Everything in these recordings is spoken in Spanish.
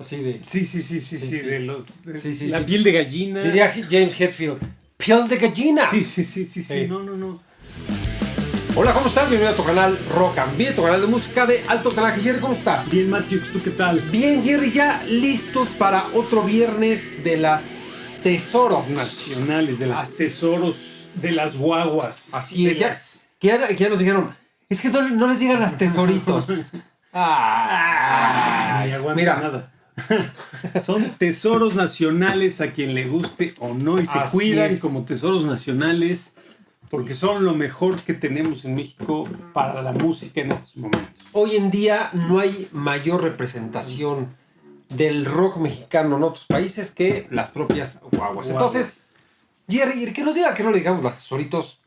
Así de... Sí. de los... Sí, la piel de gallina. Diría James Hetfield, piel de gallina. Sí. No. Hola, ¿cómo estás? Bienvenido a tu canal Rock and Beer, tu canal de música de alto tonelaje. Jerry, ¿cómo estás? Bien, Matthew, ¿tú qué tal? Bien, Jerry, ya listos para otro viernes de las tesoros nacionales, de las tesoros, de las guaguas. Así es, que ya nos dijeron, es que no les llegan las tesoritos. Ni aguanta mira. nada. Son tesoros nacionales a quien le guste o no y se Así cuidan es. como tesoros nacionales porque son lo mejor que tenemos en México para la música en estos momentos. Hoy en día no hay mayor representación del rock mexicano en otros países que las propias guaguas. Entonces, Jerry, que nos diga que no le digamos las tesoritos.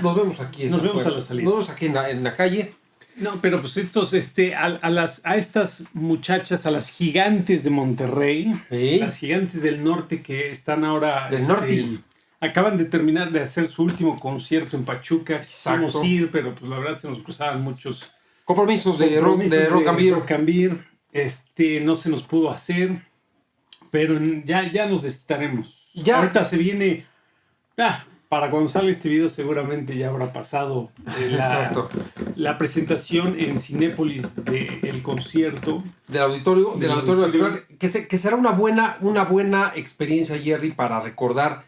Nos vemos aquí. Nos vemos a la salida. Nos vemos aquí en la calle. No, pero pues estos, a estas muchachas, a las gigantes de Monterrey, ¿sí? Las gigantes del norte que están ahora... Del norte. Acaban de terminar de hacer su último concierto en Pachuca. Exacto. Quisimos ir, pero pues la verdad se nos cruzaban muchos compromisos de rock and beer. No se nos pudo hacer, pero ya nos desquitaremos. Ya. Ahorita se viene... para cuando salga este video seguramente ya habrá pasado la presentación en Cinépolis del concierto. Del Auditorio Nacional, que será una buena experiencia, Jerry, para recordar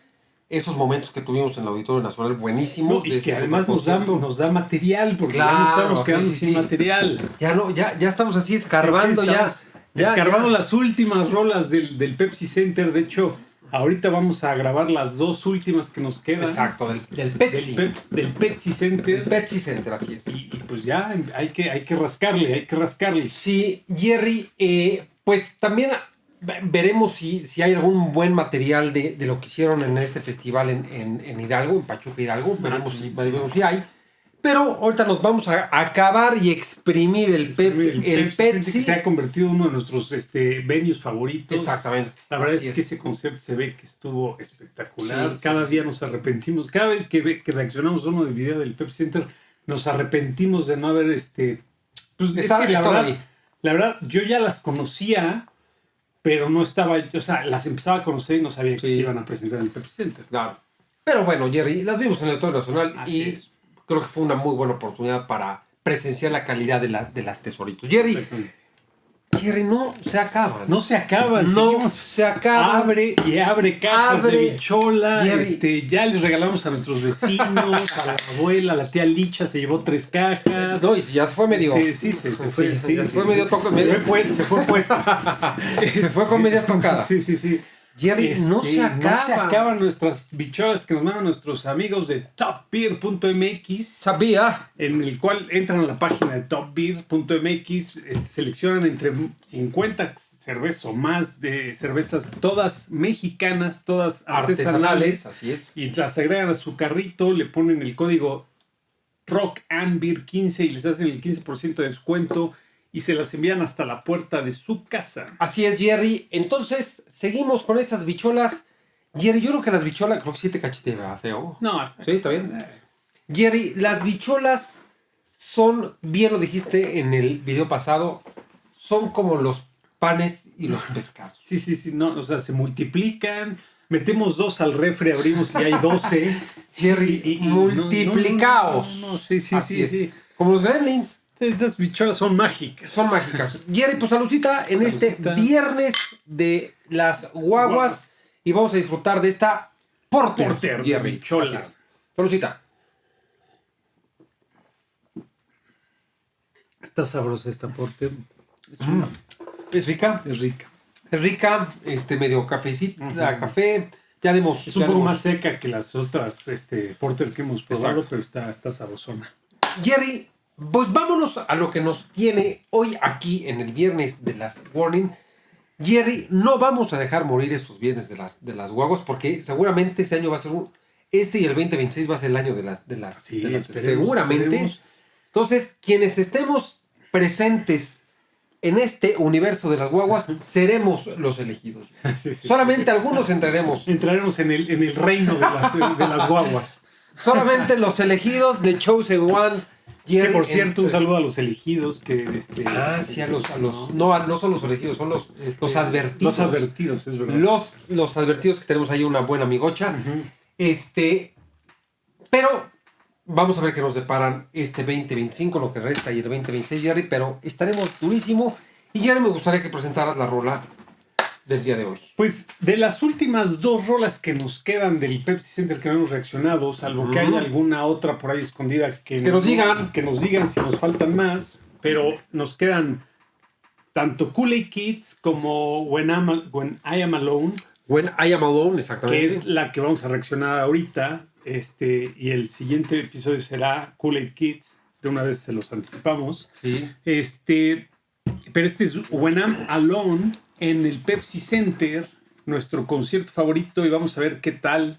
esos momentos que tuvimos en el Auditorio Nacional buenísimos. Y que además nos da material, porque ya nos estamos quedando sin material. Ya estamos así escarbando, escarbando las últimas rolas del Pepsi Center. De hecho, ahorita vamos a grabar las dos últimas que nos quedan. Exacto, del Pepsi. Del Pepsi Center. El Pepsi Center, así es. Y pues ya hay que rascarle, Sí, Jerry, pues también veremos si hay algún buen material de lo que hicieron en este festival en Hidalgo, en Pachuca Hidalgo. Veremos si hay. Pero ahorita nos vamos a acabar y exprimir el Pepsi. Que se ha convertido en uno de nuestros venues favoritos. Exactamente. La verdad es que ese concierto se ve que estuvo espectacular. Cada día nos arrepentimos. Cada vez que reaccionamos a uno del video del Pepsi Center, nos arrepentimos de no haber pues la verdad, yo ya las conocía, pero no estaba, las empezaba a conocer y no sabía que se iban a presentar en el Pepsi Center. Claro. Pero bueno, Jerry, las vimos en el Auditorio Nacional. Así es. Creo que fue una muy buena oportunidad para presenciar la calidad de las tesoritos. Jerry, no se acaban. No se acaban. No se acaban. Abre cajas de bichola. Ya les regalamos a nuestros vecinos, a la abuela, a la tía Licha se llevó 3 cajas. No, y ya se fue medio... se fue. Se fue medio tocado. Se fue puesta. Se fue con medias tocadas. Sí. Jerry, no se acaban nuestras bicholas que nos mandan nuestros amigos de topbeer.mx. Sabía. En el cual entran a la página de topbeer.mx, seleccionan entre 50 cervezas o más de cervezas, todas mexicanas, todas artesanales. Así es. Y las agregan a su carrito, le ponen el código Rock and Beer 15 y les hacen el 15% de descuento. Y se las envían hasta la puerta de su casa. Así es, Jerry. Entonces, seguimos con estas bicholas. Jerry, yo creo que las bicholas... Creo que sí te cacheté, ¿verdad, feo? No. ¿Sí? ¿Está bien? Jerry, las bicholas son... Bien lo dijiste en el video pasado. Son como los panes y los pescados. Sí. No, se multiplican. Metemos 2 al refri, abrimos y hay 12. Jerry, y multiplicaos. No, sí. Como los gremlins. Estas bicholas son mágicas. Jerry, pues saludcita en este viernes de las guaguas. Y vamos a disfrutar de esta Porter de bichola. Saludcita. Está sabrosa esta Porter. Es rica. Es rica. Es rica, medio cafecito, café. Ya demos. Es un poco más seca que las otras Porter que hemos probado, pero está sabrosona. Jerry, pues vámonos a lo que nos tiene hoy aquí en el viernes de las Warning. Jerry, no vamos a dejar morir estos viernes de las guaguas porque seguramente este año va a ser y el 2026 va a ser el año de las seguramente. Esperemos. Entonces, quienes estemos presentes en este universo de las guaguas, seremos los elegidos. Sí. Solamente algunos entraremos. Entraremos en el reino de las guaguas. Solamente los elegidos, The Chosen One. Que por cierto, un saludo a los elegidos. Que, sí, a los no son los elegidos, son los advertidos. Los advertidos, es verdad. Los advertidos, que tenemos ahí una buena amigocha. Pero vamos a ver qué nos deparan este 2025, lo que resta, y el 2026, Jerry. Pero estaremos durísimo. Y Jerry, me gustaría que presentaras la rola del día de hoy. Pues de las últimas 2 rolas que nos quedan del Pepsi Center que no hemos reaccionado, salvo que haya alguna otra por ahí escondida que nos digan si nos faltan más, pero nos quedan tanto Kool-Aid Kids como When I Am Alone. When I Am Alone, exactamente. Que es la que vamos a reaccionar ahorita, y el siguiente episodio será Kool-Aid Kids. De una vez se los anticipamos. Sí. Pero este es When I'm Alone, en el Pepsi Center, nuestro concierto favorito, y vamos a ver qué tal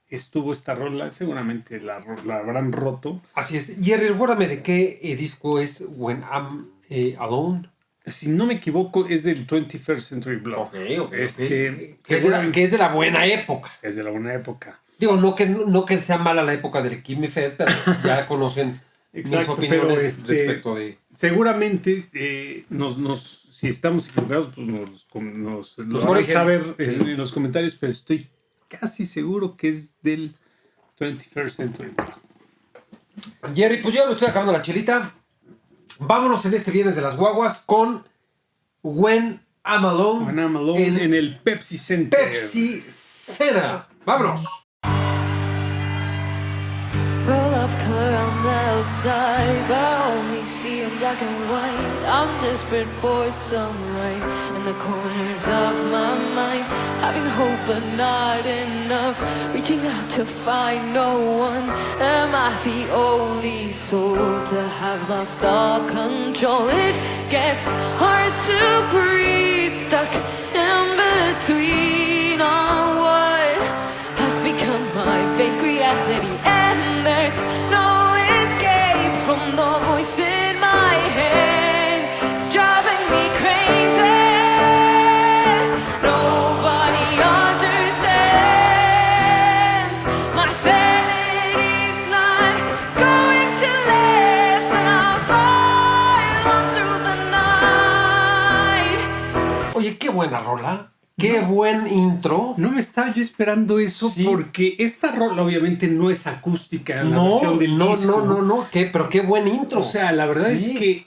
estuvo esta rola. Seguramente la habrán roto. Así es. Jerry, recuérdame de qué disco es When I'm Alone. Si no me equivoco, es del 21st Century Blog. Ok. Que es de la buena época. Es de la buena época. Digo, no que sea mala la época del Gimme Fed, pero ya conocen mis opiniones respecto de... Seguramente si estamos equivocados, pues nos van a saber en los comentarios, pero estoy casi seguro que es del 21st Century. Jerry, pues yo me estoy acabando la chelita. Vámonos en este viernes de las guaguas con When I'm Alone, en el Pepsi Center. Pepsi Center. Vámonos. Well, I've color on the outside, but I only see in black and white. I'm desperate for some light in the corners of my mind. Having hope but not enough, reaching out to find no one. Am I the only soul to have lost all control? It gets hard to breathe, stuck in between on what has become my fake reality. There's no escape from the voice in my head. It's driving me crazy. Nobody understands. My sanity's not going to last, and I'll smile on through the night. Oye, qué buena rola. ¡Qué buen intro! No me estaba yo esperando eso, porque esta rola obviamente no es acústica en la versión del disco. No. Pero qué buen intro. O sea, la verdad es que...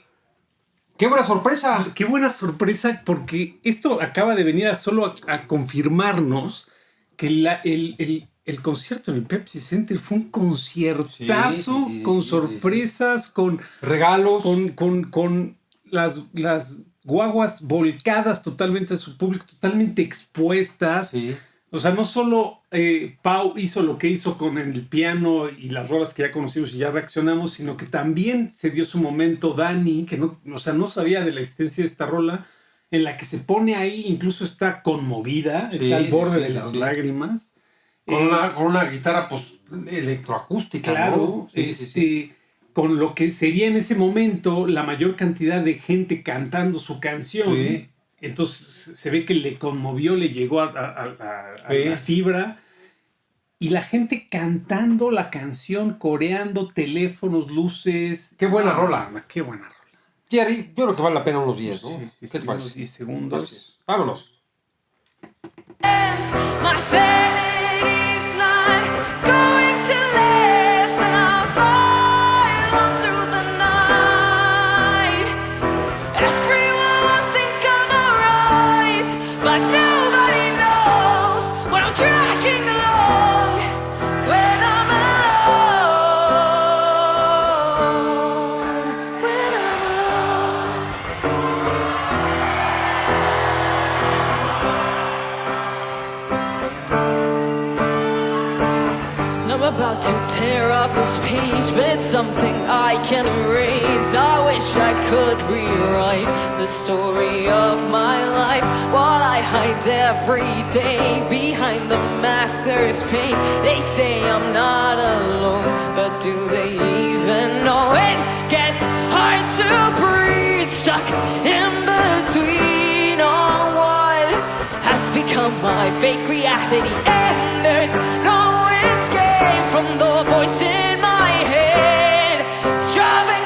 ¡Qué buena sorpresa! ¡Qué buena sorpresa! Porque esto acaba de venir solo a confirmarnos que el concierto en el Pepsi Center fue un conciertazo, con sorpresas, con regalos, con las guaguas volcadas totalmente a su público, totalmente expuestas. Sí. O sea, no solo Pau hizo lo que hizo con el piano y las rolas que ya conocimos y ya reaccionamos, sino que también se dio su momento Dani, que no sabía de la existencia de esta rola, en la que se pone ahí, incluso está conmovida, está al borde de las lágrimas. Con una guitarra pues electroacústica, claro, ¿no? Sí. Con lo que sería en ese momento la mayor cantidad de gente cantando su canción. Sí. Entonces se ve que le conmovió, le llegó a la fibra. Y la gente cantando la canción, coreando, teléfonos, luces. ¡Qué buena rola! ¡Qué buena rola! Jerry, yo creo que vale la pena unos 10, ¿no? Sí, ¿Qué te parece? 10 segundos. Gracias. Vámonos. About to tear off this page, but it's something I can erase. I wish I could rewrite the story of my life, while I hide every day behind the mask there's pain. They say I'm not alone, but do they even know? It gets hard to breathe, stuck in between on what has become my fake reality, and there's no from the voice in my head. It's driving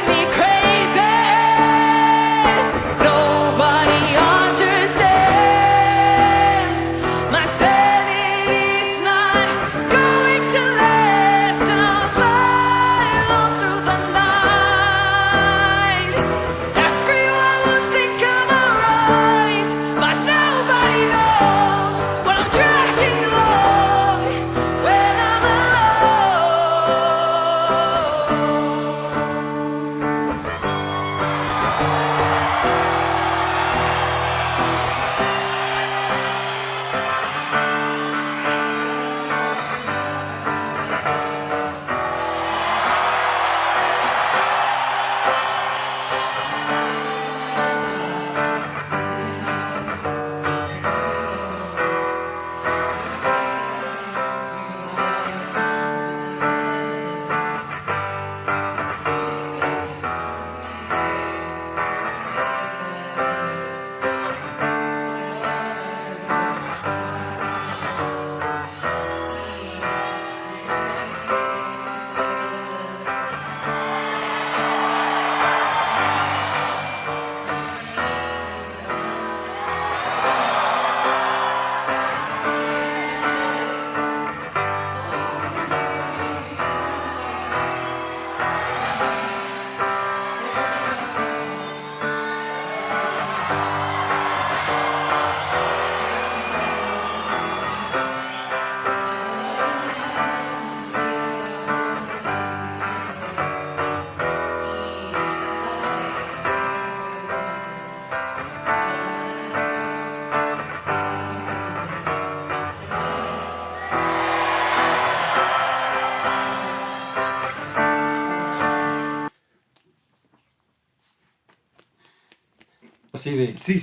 Así de... Sí,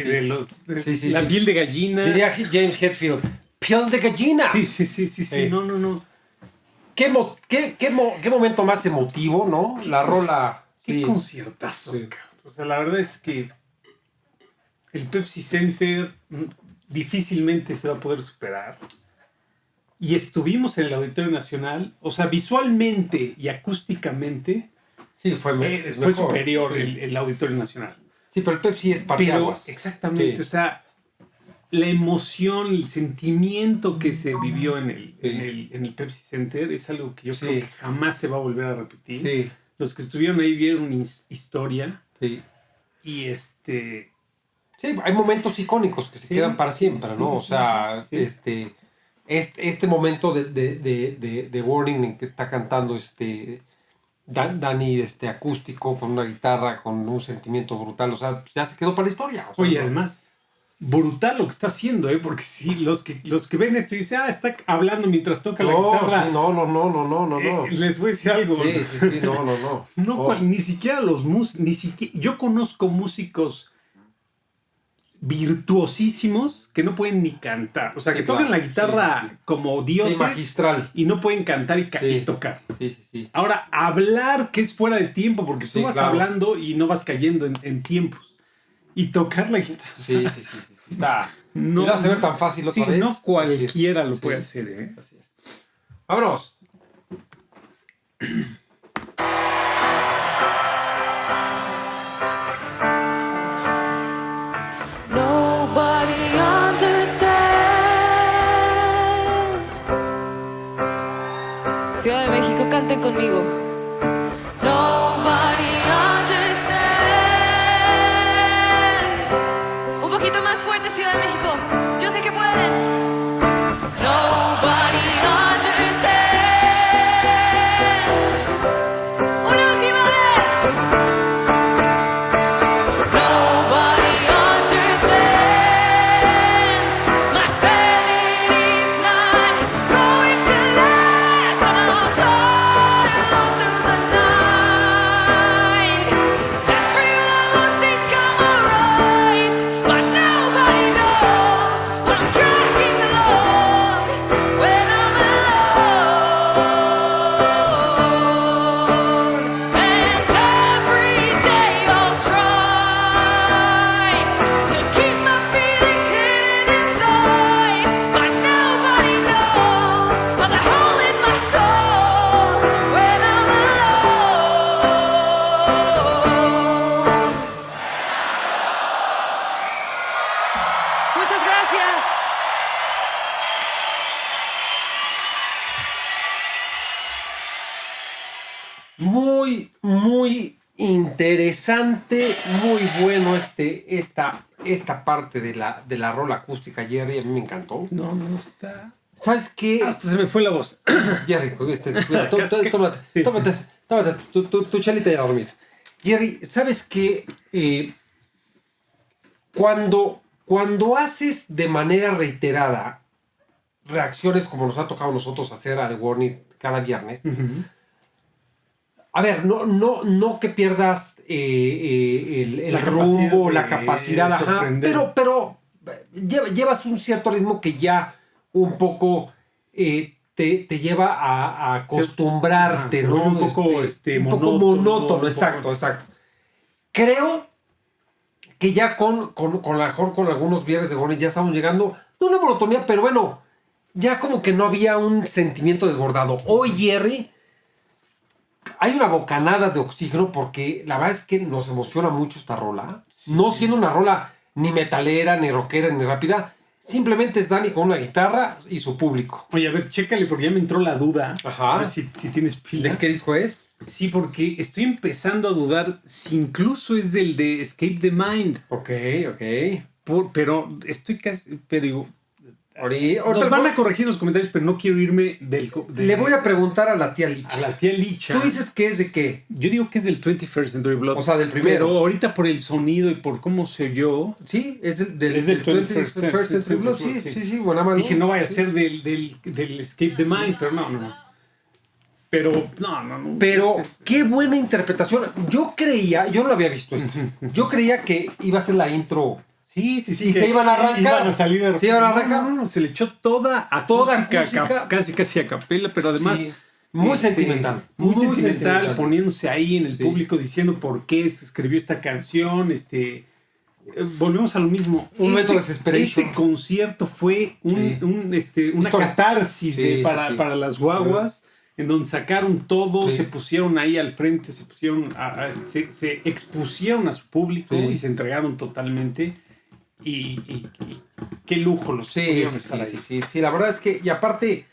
de los... la piel de gallina. Diría James Hetfield, piel de gallina. Sí. No. ¿Qué momento más emotivo, ¿no? La rola... Qué conciertazo, cabrón. O sea, la verdad es que el Pepsi Center difícilmente se va a poder superar. Y estuvimos en el Auditorio Nacional. O sea, visualmente y acústicamente fue superior el Auditorio Nacional. Sí, pero el Pepsi es parteaguas. Exactamente. Sí. O sea, la emoción, el sentimiento que se vivió en el Pepsi Center es algo que yo creo que jamás se va a volver a repetir. Sí. Los que estuvieron ahí vieron historia. Sí. Y Sí, hay momentos icónicos que se quedan para siempre, ¿no? O sea, este momento de Warning en que está cantando Danny acústico con una guitarra, con un sentimiento brutal, o sea, ya se quedó para la historia. O sea, oye, además, brutal lo que está haciendo, porque sí, los que ven esto y dicen, está hablando mientras toca la guitarra. Sí, no. Les voy a decir algo. Sí, no. Ni siquiera los músicos, yo conozco músicos virtuosísimos que no pueden ni cantar. O sea, que tocan la guitarra como dioses. Magistral. Y no pueden cantar y tocar. Sí. Ahora, hablar que es fuera de tiempo, porque tú vas hablando y no vas cayendo en tiempos. Y tocar la guitarra. Sí. Está. No va a ser tan fácil otra vez. No cualquiera lo puede hacer, Así es. ¡Vámonos! Nobody understands. Ciudad de México, canten conmigo. Nobody understands. Un poquito más fuerte, Ciudad de México. Yo sé que pueden. Nobody understands. Una última vez. Nobody understands. My sanity's not going to last, and I'll slide on through the night. Everyone will think I'm alright, but nobody knows when I'm dragging along when I'm alone. And every day I'll try to keep my feelings hidden inside, but nobody knows about the hole in my soul when I'm alone. Muchas gracias. Muy interesante, muy bueno esta parte de la rola acústica, Jerry, a mí me encantó. No está... ¿Sabes qué? Hasta se me fue la voz. Jerry, cuidado, tómate tu chelita y a dormir. Jerry, ¿sabes qué? Cuando haces de manera reiterada reacciones como nos ha tocado a nosotros hacer al Warning cada viernes, a ver, no que pierdas el rumbo, la capacidad, pero llevas un cierto ritmo que ya un poco te lleva a acostumbrarte, ¿no? Un poco monótono, exacto. Creo que ya con algunos viernes de Warning ya estamos llegando, no una monotonía, pero bueno, ya como que no había un sentimiento desbordado. Hoy, Jerry, hay una bocanada de oxígeno porque la verdad es que nos emociona mucho esta rola. Sí. No siendo una rola ni metalera, ni rockera, ni rápida. Simplemente es Danny con una guitarra y su público. Oye, a ver, chécale porque ya me entró la duda. Ajá. A ver si tienes pila. ¿De qué disco es? Sí, porque estoy empezando a dudar si incluso es del de Escape the Mind. Ok. Pero estoy casi... Pero ahorita nos van a corregir en los comentarios, pero no quiero irme Le voy a preguntar a la tía Licha. A la tía Licha. ¿Tú dices que es de qué? Yo digo que es del 21st Century Blood. O sea, del primero. Pero ahorita por el sonido y por cómo se oyó... Sí, es del 21st Century Blood. Sí, buena mano. Dije, no vaya a ser del Escape the Mind, pero no. Pero, no. Pero, qué buena interpretación. Yo no lo había visto esto. Yo creía que iba a ser la intro. Sí. Y se iban a arrancar. Iban a salir. Se iban a arrancar. No, se le echó toda acústica. Casi a capela, pero además... Sí. Muy sentimental. Muy sentimental, poniéndose ahí en el público diciendo por qué se escribió esta canción. Volvemos a lo mismo. Un momento de desesperación. Este concierto fue una catarsis para las guaguas, en donde sacaron todo, se pusieron ahí al frente, se expusieron a su público y se entregaron totalmente. Y qué lujo los pudieron estar ahí. Sí, la verdad es que, y aparte,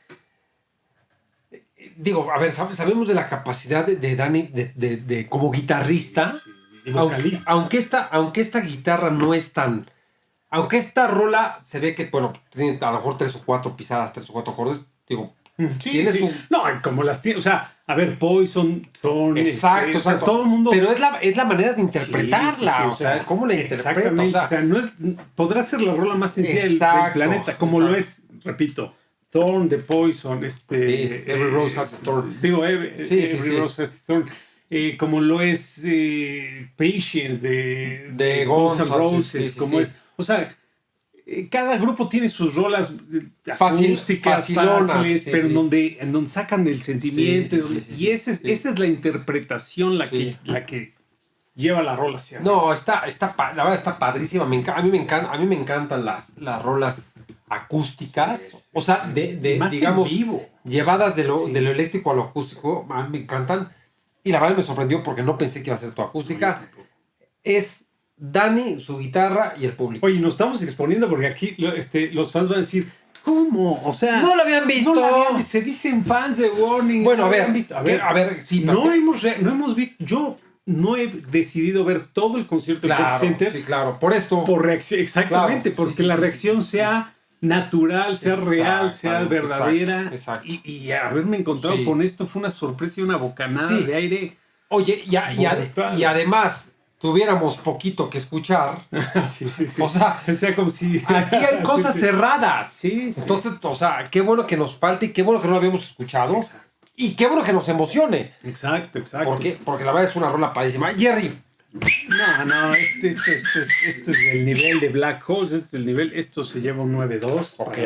digo, a ver, sabemos de la capacidad de Dani de como guitarrista, vocalista. Aunque esta guitarra no es tan, aunque esta rola se ve que, bueno, tiene a lo mejor 3 o 4 pisadas, 3 o 4 acordes, digo, tiene su... No, como las tiene, o sea, a ver, Poison son... Exacto, todo el mundo... Pero es la manera de interpretarla, o sea, ¿cómo la interpreta? Exactamente, o sea, no es, podrá ser la rola más sencilla del planeta, como lo es, repito, Thorn, The Poison, Every Rose Has a Thorn. Digo, Every Rose Has a Thorn. Como lo es Patience de Guns N' Roses, como es. O sea, cada grupo tiene sus rolas acústicas, fáciles, pero en donde sacan el sentimiento. Y esa es la interpretación la que lleva la rola hacia No, la verdad está padrísima. A mí me encantan las rolas acústicas, o sea, digamos, vivo, llevadas de lo eléctrico a lo acústico. A mí me encantan. Y la verdad me sorprendió porque no pensé que iba a ser tu acústica. Es Dani, su guitarra y el público. Oye, nos estamos exponiendo porque aquí los fans van a decir, ¿cómo? O sea, no lo habían visto. Se dicen fans de Warning. Bueno, a ver, sí. No hemos visto. Yo no he decidido ver todo el concierto del Pep Center. Sí, claro. Por esto. Por reacción. Exactamente, porque la reacción sea natural, sea real, sea verdadera. Exacto. Y haberme encontrado con esto fue una sorpresa y una bocanada de aire. Oye, y además tuviéramos poquito que escuchar. Sí. O sea, como si... Aquí hay cosas cerradas. Sí. Entonces, o sea, qué bueno que nos falte y qué bueno que no lo habíamos escuchado. Exacto. Y qué bueno que nos emocione. Exacto. Porque la verdad es una rola padrísima. Jerry. No, esto es el nivel de Black Holes, esto se lleva un 9-2. Ok.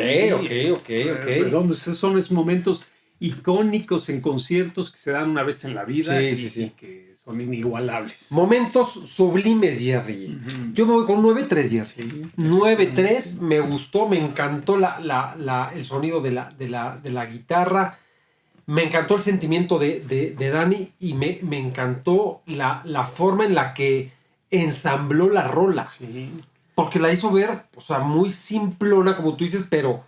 Redondos, son esos momentos icónicos en conciertos que se dan una vez en la vida y que son inigualables. Momentos sublimes, Jerry. Yo me voy con 9-3, Jerry. 9-3, me gustó, me encantó el sonido de la guitarra. Me encantó el sentimiento de Dani y me encantó la forma en la que ensambló la rola. Sí. Porque la hizo ver, o sea, muy simplona, como tú dices, pero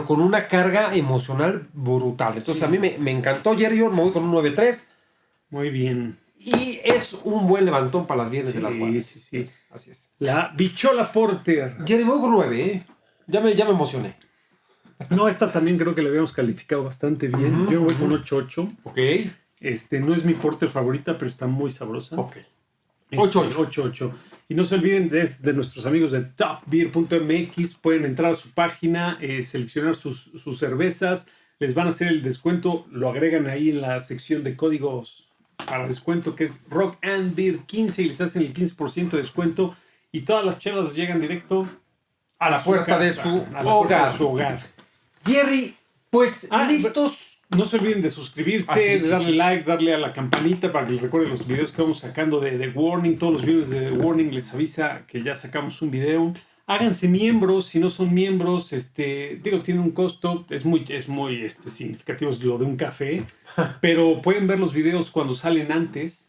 con una carga emocional brutal. Entonces a mí me encantó, Jerry. Yo me voy con un 9-3. Muy bien. Y es un buen levantón para las viernes de las guardias. Sí. Así es. La Bichola Porter. Jerry, me voy con 9, ¿eh? Ya me emocioné. No, esta también creo que la habíamos calificado bastante bien. Yo voy con 8-8. Ok. No es mi porter favorita, pero está muy sabrosa. Ok. 8-8. Y no se olviden de nuestros amigos de topbeer.mx. Pueden entrar a su página, seleccionar sus cervezas. Les van a hacer el descuento. Lo agregan ahí en la sección de códigos para descuento, que es Rock and Beer 15. Y les hacen el 15% de descuento. Y todas las chelas llegan directo a la puerta de su hogar. Jerry, pues listos. No se olviden de suscribirse, de darle like, darle a la campanita para que les recuerden los videos que vamos sacando de The Warning. Todos los videos de The Warning les avisa que ya sacamos un video. Háganse miembros, si no son miembros, tiene un costo, es muy significativo, es lo de un café, pero pueden ver los videos cuando salen antes.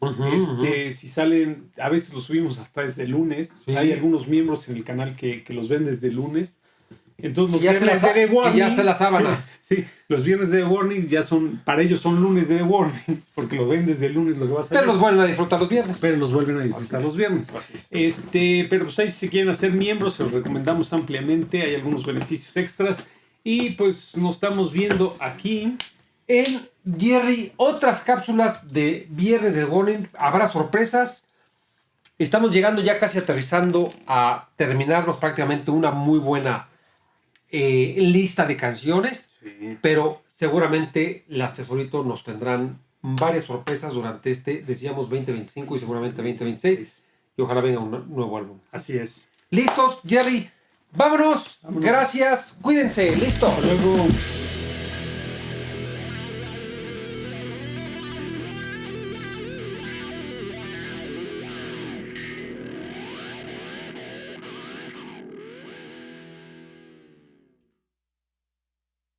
Si salen, a veces los subimos hasta desde el lunes. Sí. Hay algunos miembros en el canal que los ven desde el lunes. Entonces los viernes de The Warning, ya se las sábanas. Sí, los viernes de The Warning ya son, para ellos son lunes de The Warning, porque lo ven desde el lunes lo que va a salir. Pero los vuelven a disfrutar los viernes. Pero pues ahí si quieren hacer miembros, se los recomendamos ampliamente, hay algunos beneficios extras. Y pues nos estamos viendo aquí en Jerry, otras cápsulas de viernes de The Warning. Habrá sorpresas. Estamos llegando ya casi aterrizando a terminarnos prácticamente una muy buena lista de canciones, pero seguramente las Tesorito nos tendrán varias sorpresas durante decíamos 2025 y seguramente 2026. Y ojalá venga un nuevo álbum. Así es. ¿Listos, Jerry? Vámonos. Gracias. Cuídense. Listo. Hasta luego.